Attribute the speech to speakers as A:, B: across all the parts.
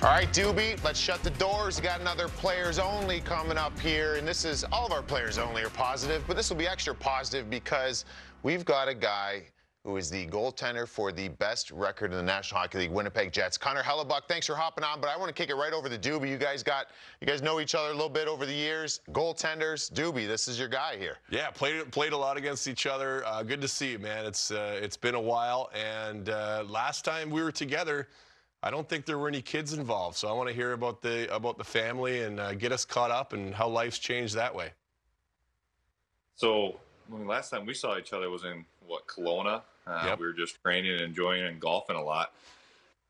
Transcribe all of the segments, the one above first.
A: All right, Doobie, let's shut the doors. We got another players only coming up here, and this is all of our players only are positive, but this will be extra positive because we've got a guy who is the goaltender for the best record in the National Hockey League, Winnipeg Jets. Connor Hellebuyck, thanks for hopping on, but I want to kick it right over to Doobie. You guys know each other a little bit over the years. Goaltenders, Doobie, this is your guy here.
B: Yeah, played a lot against each other. Good to see you, man. It's been a while, and last time we were together, I don't think there were any kids involved. So I want to hear about the family and get us caught up and how life's changed that way.
C: So last time we saw each other was in Kelowna.
B: Yep.
C: We were just training and enjoying and golfing a lot.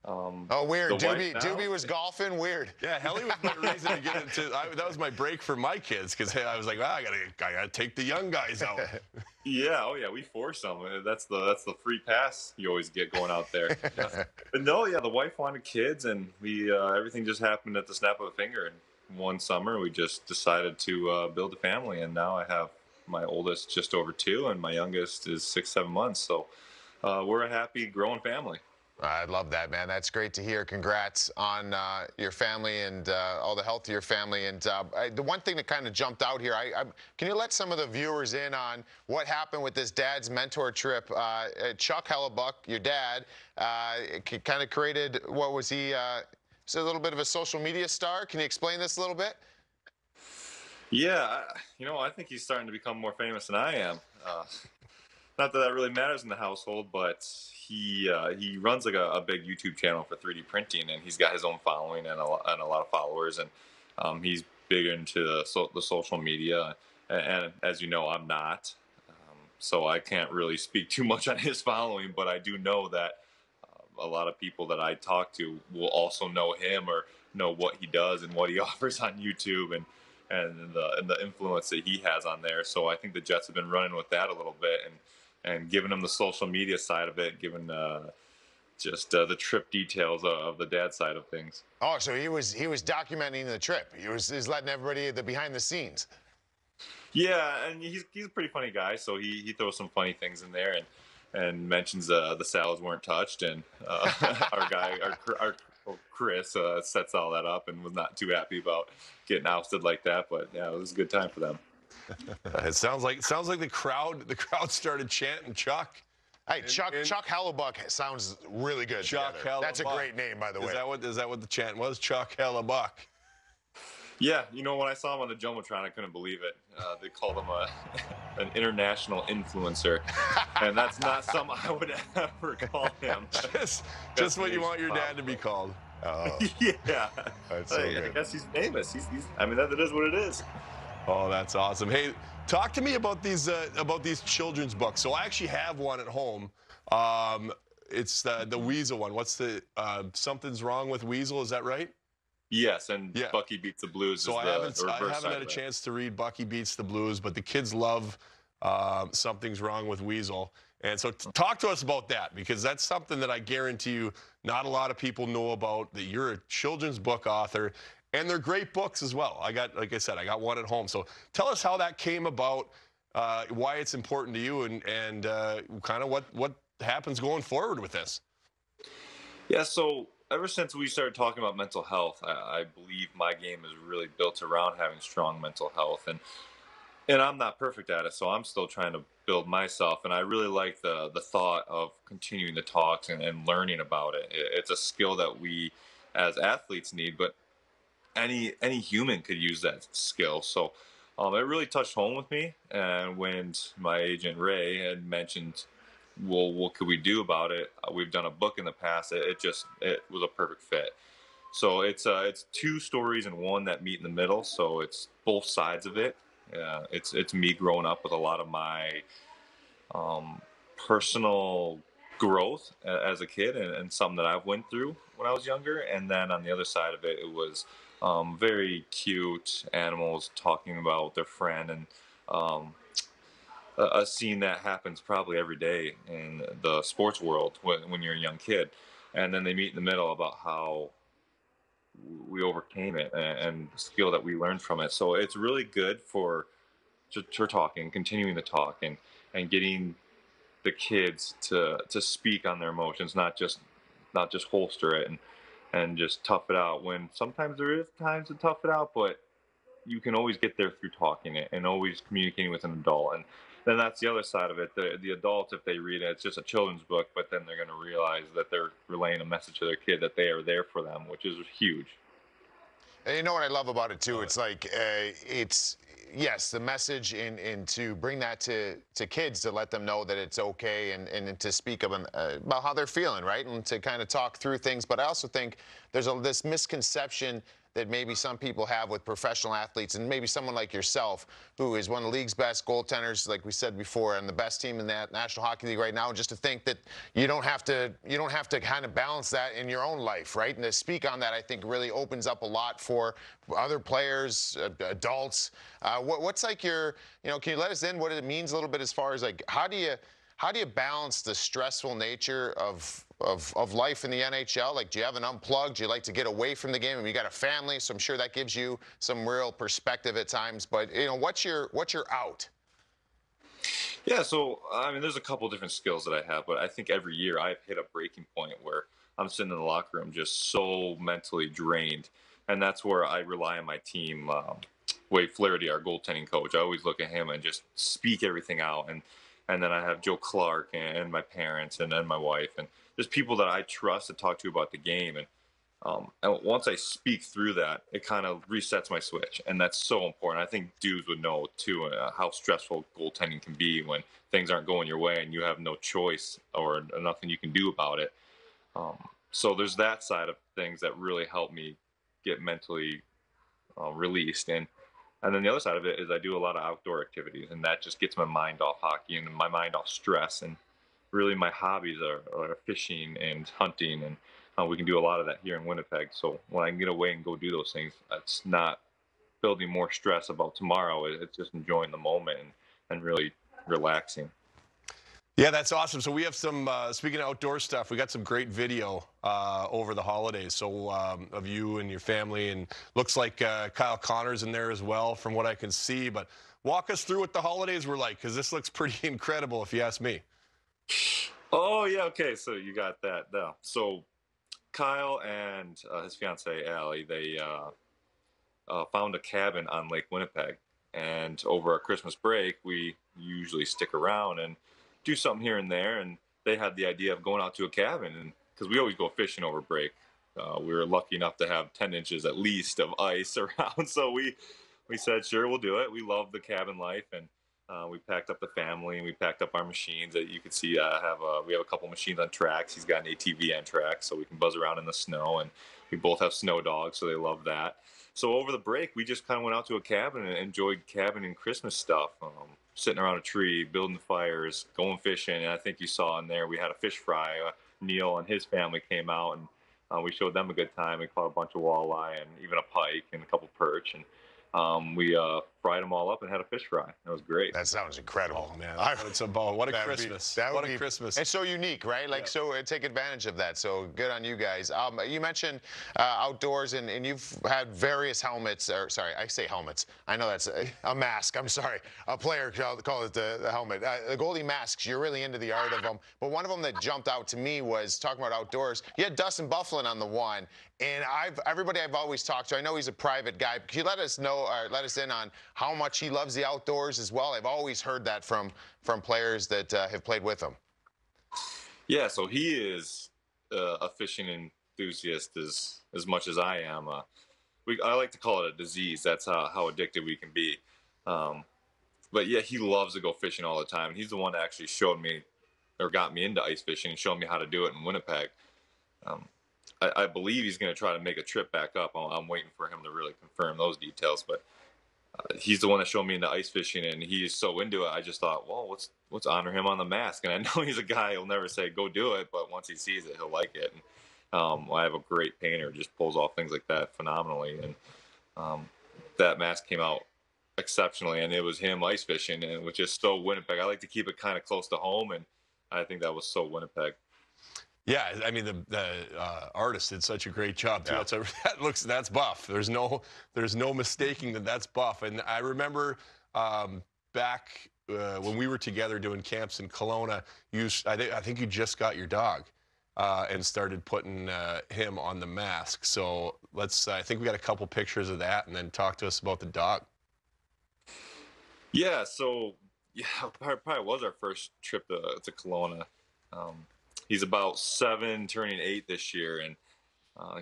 A: Oh, weird. Doobie was golfing. Weird.
B: Yeah, Helly was my reason to get into. That was my break for my kids because I was like, I gotta take the young guys out.
C: Yeah, oh yeah, we forced them. That's the free pass you always get going out there. But no, yeah, the wife wanted kids, and we everything just happened at the snap of a finger. And one summer, we just decided to build a family, and now I have my oldest just over 2, and my youngest is 6-7 months. So we're a happy, growing family.
A: I love that, man. That's great to hear. Congrats on your family and all the health of your family. And the one thing that kind of jumped out here, can you let some of the viewers in on what happened with this dad's mentor trip? Chuck Hellebuyck, your dad, kind of created, what was he, a little bit of a social media star? Can you explain this a little bit?
C: Yeah, I think he's starting to become more famous than I am. Not that really matters in the household, but he runs like a big YouTube channel for 3D printing, and he's got his own following and a lot of followers, and he's big into the social media. And as you know, I'm not, so I can't really speak too much on his following, but I do know that a lot of people that I talk to will also know him or know what he does and what he offers on YouTube and the influence that he has on there. So I think the Jets have been running with that a little bit and giving him the social media side of it, given just the trip details of the dad side of things.
A: Oh, so he was documenting the trip. He's letting everybody the behind the scenes.
C: Yeah, and he's a pretty funny guy, so he throws some funny things in there and mentions the salads weren't touched, and our Chris sets all that up and was not too happy about getting ousted like that. But yeah, it was a good time for them.
B: It sounds like the crowd started chanting Chuck.
A: Hey, Chuck Hellebuyck sounds really good.
B: Chuck Hellebuyck.
A: That's a great name, by the way.
B: Is that what the chant was? Chuck Hellebuyck.
C: Yeah, when I saw him on the Jumbotron, I couldn't believe it. They called him an international influencer, and that's not something I would ever call him.
B: Just what you want your dad to be called.
A: Oh.
C: Yeah.
A: That's so good.
C: I guess he's famous. I mean, that is what it is.
B: Oh, that's awesome. Hey, talk to me about these children's books. So I actually have one at home. It's the Weasel one. What's the Something's Wrong with Weasel? Is that right?
C: Yes, and yeah. Bucky Beats the Blues.
B: So I haven't had a chance to read Bucky Beats the Blues, but the kids love Something's Wrong with Weasel. And so talk to us about that, because that's something that I guarantee you not a lot of people know about, that you're a children's book author, and they're great books as well. Like I said, I got one at home. So tell us how that came about, why it's important to you, and kind of what happens going forward with this.
C: Yeah, so ever since we started talking about mental health, I believe my game is really built around having strong mental health. And I'm not perfect at it, so I'm still trying to build myself. And I really like the thought of continuing the talks and learning about it. It's a skill that we as athletes need, but any human could use that skill. So it really touched home with me. And when my agent Ray had mentioned, well, what could we do about it? We've done a book in the past. It was a perfect fit. So it's 2 stories and one that meet in the middle. So it's both sides of it. It's me growing up with a lot of my personal growth as a kid and something that I've went through when I was younger. And then on the other side of it, it was very cute animals talking about their friend, and a scene that happens probably every day in the sports world when you're a young kid. And then they meet in the middle about how we overcame it and the skill that we learned from it. So it's really good for talking, continuing the talk, and getting the kids to speak on their emotions, not just holster it. and just tough it out. When sometimes there is times to tough it out, but you can always get there through talking it and always communicating with an adult. And then that's the other side of it. The adults, if they read it, it's just a children's book, but then they're going to realize that they're relaying a message to their kid that they are there for them, which is huge.
A: And you know what I love about it too? It's like it's yes, the message and to bring that to kids, to let them know that it's okay, and to speak about how they're feeling, right, and to kind of talk through things. But I also think there's this misconception that maybe some people have with professional athletes, and maybe someone like yourself, who is one of the league's best goaltenders, like we said before, and the best team in that National Hockey League right now. Just to think that you don't have to kind of balance that in your own life, right? And to speak on that, I think really opens up a lot for other players, adults. What's like your, can you let us in what it means a little bit as far as like how do you balance the stressful nature of life in the NHL? Like, do you have an unplug? Do you like to get away from the game? I mean, you got a family, so I'm sure that gives you some real perspective at times. But what's your out?
C: Yeah, so I mean, there's a couple different skills that I have, but I think every year I've hit a breaking point where I'm sitting in the locker room just so mentally drained, and that's where I rely on my team. Wade Flaherty, our goaltending coach, I always look at him and just speak everything out, and then I have Joe Clark and my parents and then my wife and just people that I trust to talk to about the game. And once I speak through that, it kind of resets my switch, and that's so important. I think dudes would know too how stressful goaltending can be when things aren't going your way and you have no choice or nothing you can do about it. So there's that side of things that really help me get mentally released, and then the other side of it is I do a lot of outdoor activities, and that just gets my mind off hockey and my mind off stress. And really, my hobbies are fishing and hunting, and we can do a lot of that here in Winnipeg. So when I can get away and go do those things, it's not building more stress about tomorrow. It's just enjoying the moment and really relaxing.
B: Yeah, that's awesome. So we have some, speaking of outdoor stuff, we got some great video over the holidays. So of you and your family, and looks like Kyle Connor's in there as well from what I can see. But walk us through what the holidays were like, because this looks pretty incredible if you ask me.
C: Oh, yeah, okay, so you got that. So Kyle and his fiancee, Allie, they found a cabin on Lake Winnipeg. And over our Christmas break, we usually stick around and do something here and there, and they had the idea of going out to a cabin, and because we always go fishing over break, we were lucky enough to have 10 inches at least of ice around, so we said sure, we'll do it. We love the cabin life, and we packed up the family and we packed up our machines. That you can see we have a couple machines on tracks. He's got an ATV on tracks, so we can buzz around in the snow, and we both have snow dogs, so they love that. So over the break, we just kind of went out to a cabin and enjoyed cabin and Christmas stuff. Sitting around a tree, building fires, going fishing. And I think you saw in there we had a fish fry. Neil and his family came out, and we showed them a good time. We caught a bunch of walleye and even a pike and a couple perch. And we fried them all up and had a fish fry. It was great.
A: That sounds incredible.
B: Oh, man. It's a ball. What a Christmas. What a Christmas.
A: It's so unique, right? Like, so take advantage of that. So good on you guys. You mentioned outdoors, and you've had various helmets, or sorry, I say helmets. I know that's a mask. I'm sorry. A player call it the helmet. The goalie masks, you're really into the art of them. But one of them that jumped out to me was, talking about outdoors, you had Dustin Byfuglien on the one. And everybody I've always talked to, I know he's a private guy. Can you let us know, or let us in on how much he loves the outdoors as well? I've always heard that from players that have played with him.
C: Yeah, so he is a fishing enthusiast as much as I am. I like to call it a disease. That's how addicted we can be. But yeah, he loves to go fishing all the time. He's the one that actually showed me, or got me into ice fishing and showed me how to do it in Winnipeg. I believe he's going to try to make a trip back up. I'm waiting for him to really confirm those details. But he's the one that showed me into ice fishing, and he's so into it. I just thought, well, let's honor him on the mask. And I know he's a guy who'll never say go do it, but once he sees it, he'll like it. And I have a great painter, just pulls off things like that phenomenally. And that mask came out exceptionally, and it was him ice fishing, and which is so Winnipeg. I like to keep it kind of close to home, and I think that was so Winnipeg.
B: Yeah, I mean the artist did such a great job too. Yeah. That's buff. There's no mistaking that's buff. And I remember back when we were together doing camps in Kelowna, I think you just got your dog. and started putting him on the mask. So I think we got a couple pictures of that, and then talk to us about the dog.
C: Yeah, so probably was our first trip to Kelowna. He's about 7, turning 8 this year, and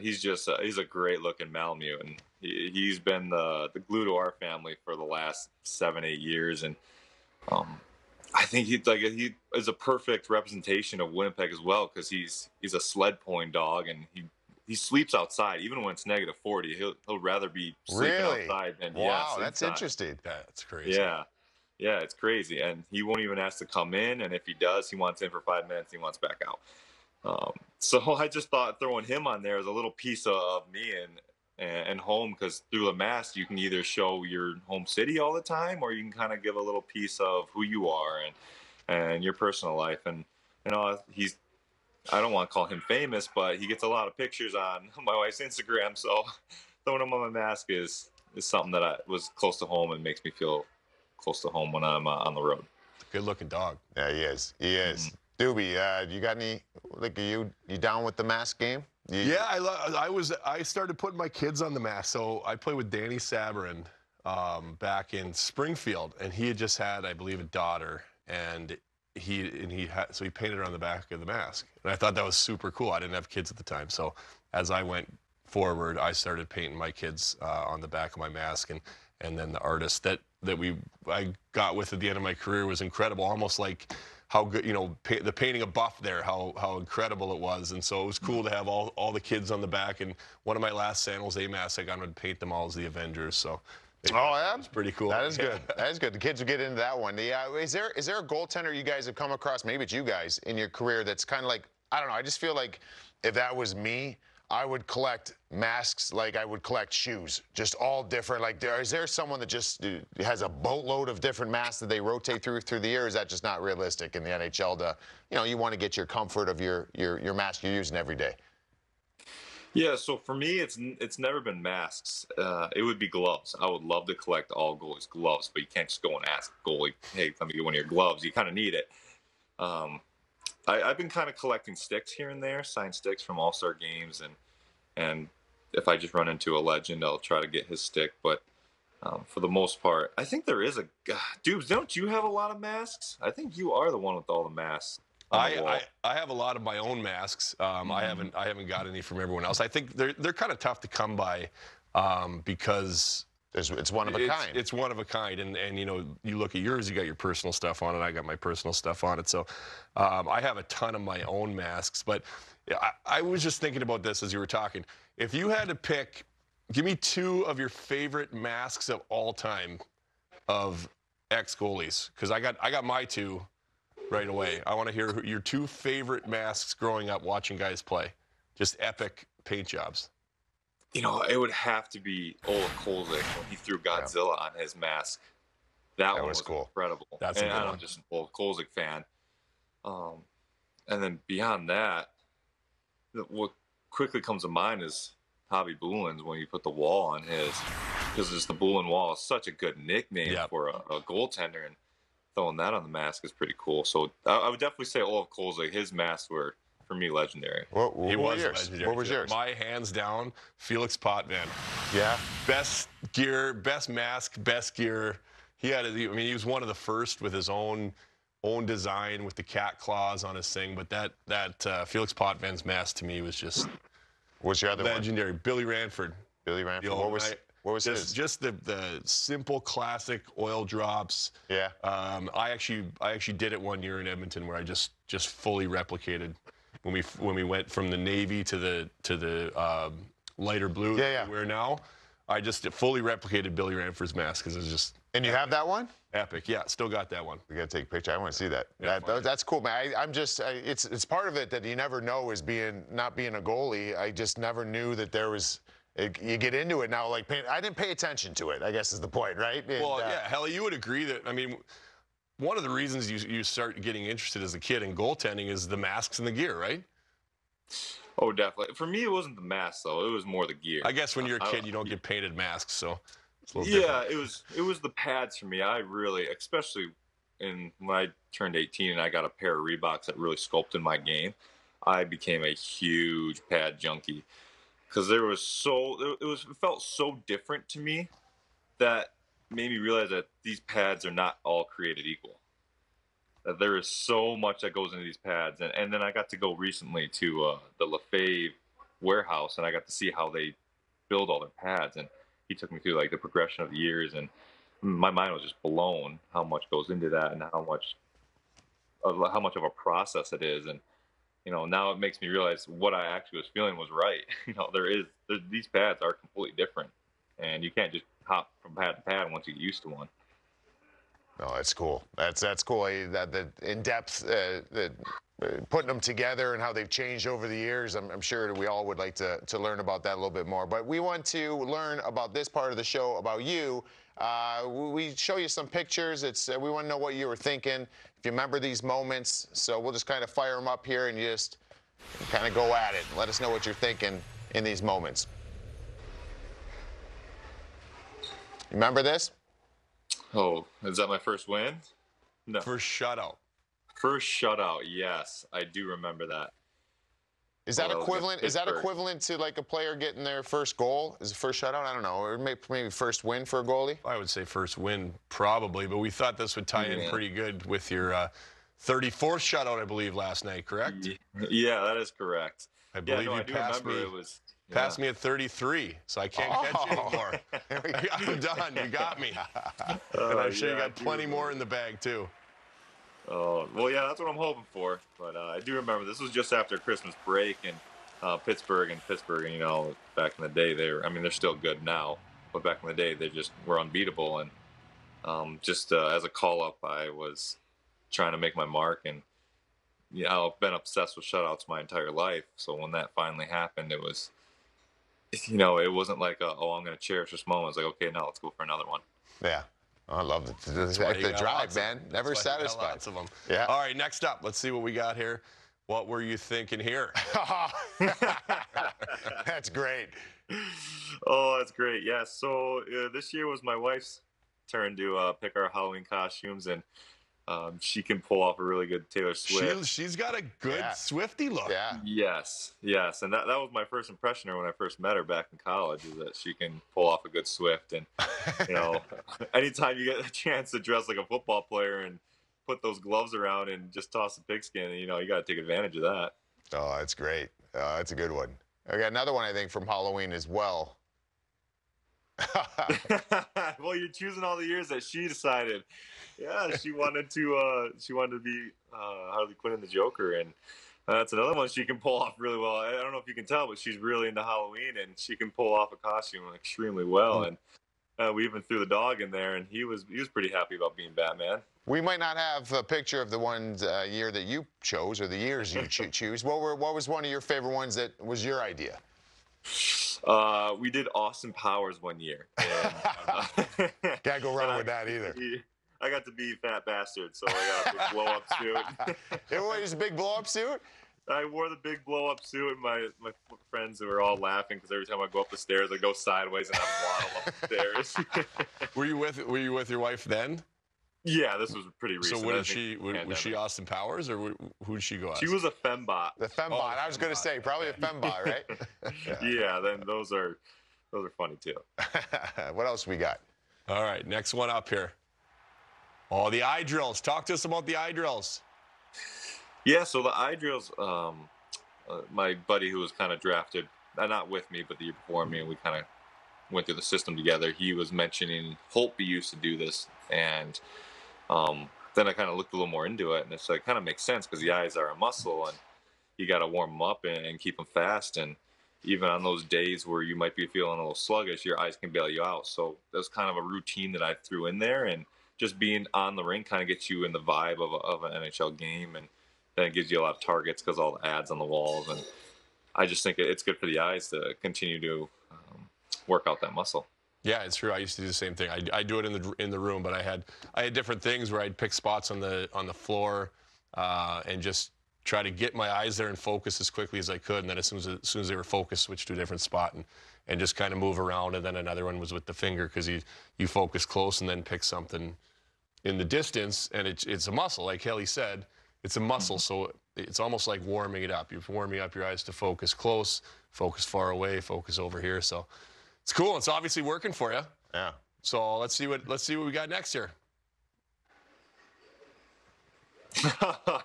C: he's a great looking Malamute, and he's been the glue to our family for the last 7, 8 years, and I think he is a perfect representation of Winnipeg as well, because he's a sled pulling dog, and he sleeps outside even when it's -40. He'll rather be sleeping outside than
A: wow, that's
C: inside.
A: Interesting.
B: That's crazy.
C: Yeah, it's crazy, and he won't even ask to come in, and if he does, he wants in for 5 minutes, he wants back out. So I just thought throwing him on there is a little piece of me and home, because through the mask you can either show your home city all the time, or you can kind of give a little piece of who you are and your personal life. And I don't want to call him famous, but he gets a lot of pictures on my wife's Instagram, so throwing him on my mask is something that was close to home and makes me feel close to home when I'm on the road.
B: Good looking dog.
A: Yeah, he is. Doobie, you got any? Like, you down with the mask game?
B: Yeah, I started putting my kids on the mask. So I played with Danny Sabarin back in Springfield, and he had just had, I believe, a daughter, and he painted her on the back of the mask, and I thought that was super cool. I didn't have kids at the time, so as I went forward, I started painting my kids on the back of my mask, and then the artist that I got with at the end of my career was incredible, almost like how good, the painting a buff there, how incredible it was. And so it was cool to have all the kids on the back. And one of my last San Jose masks, I got them to paint them all as the Avengers. So it's pretty cool.
A: That is good. That is good. The kids will get into that one. Is there a goaltender you guys have come across, maybe it's you guys, in your career that's kind of like, I don't know, I just feel like if that was me, I would collect masks like I would collect shoes, just all different. Like, is there someone that just has a boatload of different masks that they rotate through the year? Or is that just not realistic in the NHL to, you want to get your comfort of your mask you're using every day?
C: Yeah, so for me, it's never been masks. It would be gloves. I would love to collect all goalies' gloves, but you can't just go and ask a goalie, hey, let me get one of your gloves. You kind of need it. I've been kind of collecting sticks here and there, signed sticks from All-Star games, and if I just run into a legend, I'll try to get his stick. But for the most part, I think there is Dubes, don't you have a lot of masks? I think you are the one with all the masks.
B: I have a lot of my own masks. I haven't got any from everyone else. I think they're kind of tough to come by because
A: it's one of a kind.
B: It's one of a kind, and you look at yours, you got your personal stuff on it. I got my personal stuff on it. So I have a ton of my own masks. But I was just thinking about this as you were talking. If you had to pick, give me 2 of your favorite masks of all time of ex-goalies, because I got my 2 right away. I want to hear your 2 favorite masks growing up watching guys play. Just epic paint jobs.
C: It would have to be Ola Kolzig when he threw Godzilla on his mask. That one was cool. Incredible.
B: That's a good one.
C: I'm just an Ola Kolzig fan. And then beyond that, what quickly comes to mind is Hobby Boolin's when you put the wall on his, because the Boolin wall is such a good nickname for a goaltender, and throwing that on the mask is pretty cool. So I would definitely say Olaf Kolzig, his masks were, for me, legendary.
B: He was legendary.
A: What was yours?
B: My hands down, Felix Potvin.
A: Yeah.
B: Best gear, best mask, best gear. He was one of the first with his own design with the cat claws on his thing. But that Felix Potvin's mask to me was just
A: What's your other
B: legendary.
A: one?
B: Billy Ranford.
A: Billy Ranford. What was his?
B: Just the simple classic oil drops.
A: Yeah.
B: I actually did it one year in Edmonton where I just fully replicated when we went from the navy to the lighter blue that we wear now. I just fully replicated Billy Ranford's mask because it was just.
A: And you have that one?
B: Epic, yeah. Still got that one.
A: We gotta take a picture. I want to see that.
B: Yeah,
A: that's cool, man. It's part of it that you never know is not being a goalie. I just never knew that there was. You get into it now, like I didn't pay attention to it, I guess is the point, right?
B: Well, yeah, Helly, you would agree that, one of the reasons you start getting interested as a kid in goaltending is the masks and the gear, right?
C: Oh, definitely. For me, it wasn't the mask, though. It was more the gear.
B: I guess when you're a kid, you don't get painted masks, so it's a little
C: different. It was the pads for me. I really, especially when I turned 18 and I got a pair of Reeboks that really sculpted my game. I became a huge pad junkie because it felt so different to me that made me realize that these pads are not all created equal. That there is so much that goes into these pads, and then I got to go recently to the Lefebvre warehouse, and I got to see how they build all their pads, and he took me through like the progression of the years, and my mind was just blown how much goes into that and how much of a process it is. And now it makes me realize what I actually was feeling was right. These pads are completely different, and you can't just hop from pad to pad once you get used to one.
A: No, that's cool. That's cool. That the in-depth putting them together and how they've changed over the years. I'm sure we all would like to learn about that a little bit more. But we want to learn about this part of the show about you. We show you some pictures. We want to know what you were thinking, if you remember these moments. So we'll just kind of fire them up here and you just kind of go at it. Let us know what you're thinking in these moments. Remember this?
C: Oh, is that my first win? No.
B: First shutout.
C: First shutout, yes. I do remember that.
A: Is that equivalent? Is that equivalent to like a player getting their first goal? Is it first shutout? I don't know. Or maybe first win for a goalie?
B: I would say first win, probably. But we thought this would tie in pretty good with your 34th shutout, I believe, last night, correct?
C: Yeah, that is correct.
B: I believe you passed me. Passed me at 33, so I can't catch you anymore. I'm done. You got me. And I'm sure you got plenty more in the bag, too.
C: Oh, well, yeah, that's what I'm hoping for. But I do remember this was just after Christmas break, and Pittsburgh, back in the day, they're still good now. But back in the day, they just were unbeatable. And as a call-up, I was trying to make my mark. And, I've been obsessed with shutouts my entire life. So when that finally happened, it was... it wasn't like, I'm going to cherish this moment. It's like, okay, now let's go for another one.
A: Yeah. I love it. The drive, man. Never satisfied.
B: Lots of them.
A: Yeah.
B: All right, next up, let's see what we got here. What were you thinking here?
A: That's great.
C: Oh, that's great. Yeah, so this year was my wife's turn to pick our Halloween costumes, and she can pull off a really good Taylor Swift.
B: She's got a good Swiftie look.
A: Yeah.
C: Yes. And that was my first impression of her when I first met her back in college, is that she can pull off a good Swift. And, anytime you get a chance to dress like a football player and put those gloves around and just toss a pigskin, you got to take advantage of that.
A: Oh, that's great. That's a good one. I got another one, I think, from Halloween as well.
C: Well, you're choosing all the years that she decided. Yeah, she wanted to be Harley Quinn and the Joker, and that's another one she can pull off really well. I don't know if you can tell, but she's really into Halloween, and she can pull off a costume extremely well. And we even threw the dog in there, and he was pretty happy about being Batman. We
A: might not have a picture of the one year that you chose or the years you choose. What was one of your favorite ones that was your idea?
C: We did Austin Powers one year. And,
A: can't go wrong with that either.
C: I got to be Fat Bastard, so I got a big blow-up suit.
A: It was a big blow-up suit?
C: I wore the big blow-up suit, and my friends were all laughing because every time I go up the stairs, I go sideways and I waddle up the stairs.
B: Were you with your wife then?
C: Yeah, this was pretty recent.
B: So was she Austin Powers, or who'd she go as?
C: She was a fembot.
A: The fembot. I was going to say probably a fembot, right?
C: Yeah. Then those are funny too.
A: What else we got?
B: All right, next one up here. Oh, the eye drills. Talk to us about the eye drills.
C: Yeah, so the eye drills. My buddy who was kind of drafted, not with me, but the year before me, and we kind of went through the system together. He was mentioning Holtby used to do this, and then I kind of looked a little more into it, and it's like kind of makes sense because the eyes are a muscle, and you got to warm them up and keep them fast. And even on those days where you might be feeling a little sluggish, your eyes can bail you out. So that's kind of a routine that I threw in there, and just being on the ring kind of gets you in the vibe of an NHL game, and then it gives you a lot of targets because all the ads on the walls. And I just think it's good for the eyes to continue to work out that muscle.
B: Yeah, it's true. I used to do the same thing. I do it in the room, but I had different things where I'd pick spots on the floor and just try to get my eyes there and focus as quickly as I could. And then as soon as they were focused, switch to a different spot and just kind of move around. And then another one was with the finger because you focus close and then pick something in the distance. And it's a muscle, like Helly said. It's a muscle, so it's almost like warming it up. You're warming up your eyes to focus close, focus far away, focus over here. So it's cool. It's obviously working for you.
A: Yeah.
B: So let's see what we got next year.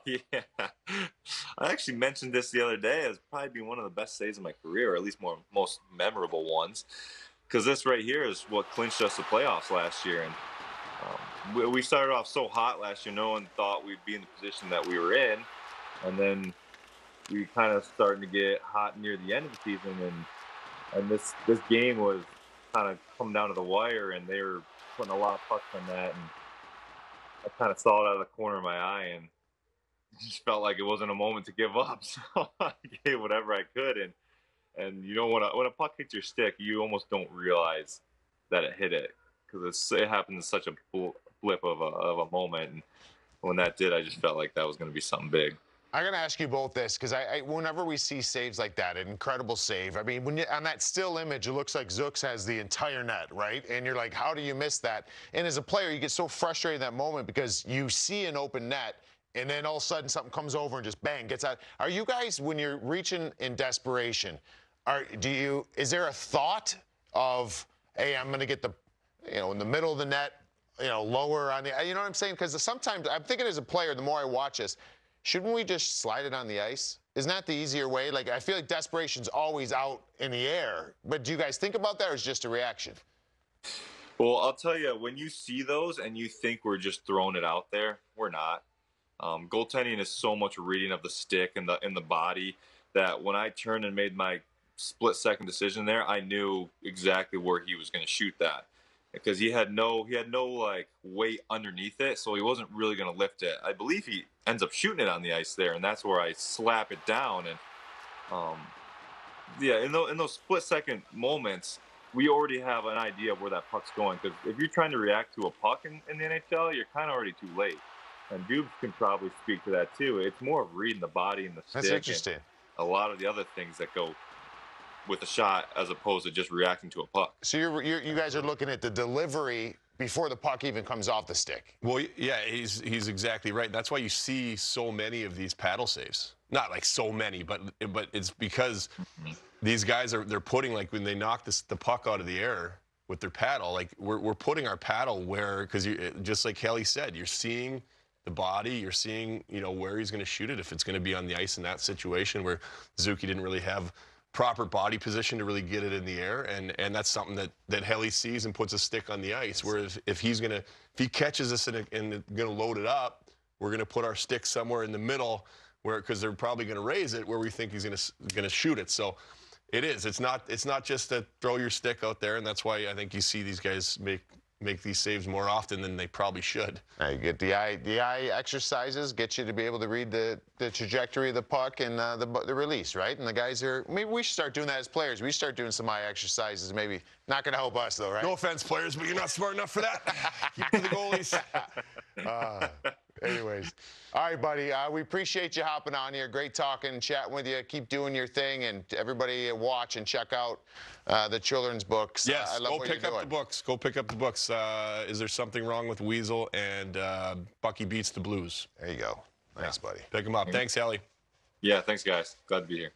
C: Yeah, I actually mentioned this the other day as probably being one of the best saves of my career, or at least most memorable ones, because this right here is what clinched us the playoffs last year. And we started off so hot last year, no one thought we'd be in the position that we were in, and then we kind of starting to get hot near the end of the season, and this game was kind of coming down to the wire, and they were putting a lot of pucks on that, and I kind of saw it out of the corner of my eye, and just felt like it wasn't a moment to give up. So I gave whatever I could, and you know, when a puck hits your stick, you almost don't realize that it hit it, because it happened in such a blip of a moment. And when that did, I just felt like that was going to be something big.
A: I'm going to ask you both this, because whenever we see saves like that, an incredible save, I mean, on that still image, it looks like Zooks has the entire net, right? And you're like, how do you miss that? And as a player, you get so frustrated in that moment because you see an open net, and then all of a sudden something comes over and just bang, gets out. Are you guys, when you're reaching in desperation, is there a thought of, hey, I'm going to get in the middle of the net, lower on the, you know what I'm saying? Because sometimes I'm thinking as a player, the more I watch this, shouldn't we just slide it on the ice? Isn't that the easier way? Like, I feel like desperation's always out in the air. But do you guys think about that, or is it just a reaction?
C: Well, I'll tell you, when you see those and you think we're just throwing it out there, we're not. Goaltending is so much reading of the stick and the body that when I turned and made my split-second decision there, I knew exactly where he was going to shoot that, because he had no like weight underneath it, so he wasn't really going to lift it. I believe he ends up shooting it on the ice there, and that's where I slap it down. And yeah, in those split-second moments, we already have an idea of where that puck's going, because if you're trying to react to a puck in the NHL, you're kind of already too late. And Dubes can probably speak to that too. It's more of reading the body and the stick.
A: That's interesting.
C: A lot of the other things that go with a shot, as opposed to just reacting to a puck.
A: So you guys are looking at the delivery before the puck even comes off the stick.
B: Well, yeah, he's exactly right. That's why you see so many of these paddle saves. Not like so many, but it's because these guys they're putting, like, when they knock the puck out of the air with their paddle, like we're putting our paddle where, because just like Kelly said, you're seeing the body, you're seeing where he's going to shoot it, if it's going to be on the ice in that situation where Zuki didn't really have proper body position to really get it in the air, and that's something that Helly sees and puts a stick on the ice. Whereas if he catches us and going to load it up, we're going to put our stick somewhere in the middle, because they're probably going to raise it where we think he's going to shoot it. So it's not just to throw your stick out there, and that's why I think you see these guys make these saves more often than they probably should.
A: You get the eye exercises, get you to be able to read the trajectory of the puck and the release, right? And the guys maybe we should start doing that as players. We start doing some eye exercises. Maybe not going to help us though, right?
B: No offense, players, but you're not smart enough for that. Keep it to the goalies.
A: Anyways, all right, buddy. We appreciate you hopping on here. Great talking and chatting with you. Keep doing your thing, and everybody watch and check out the children's books.
B: Yes,
A: I love
B: go
A: what
B: pick
A: you're
B: up
A: doing.
B: the books. Go pick up the books. Is There Something Wrong with Weasel and Bucky Beats the Blues?
A: There you go. Thanks, buddy.
B: Pick them up. Thanks, Ellie.
C: Yeah, thanks, guys. Glad to be here.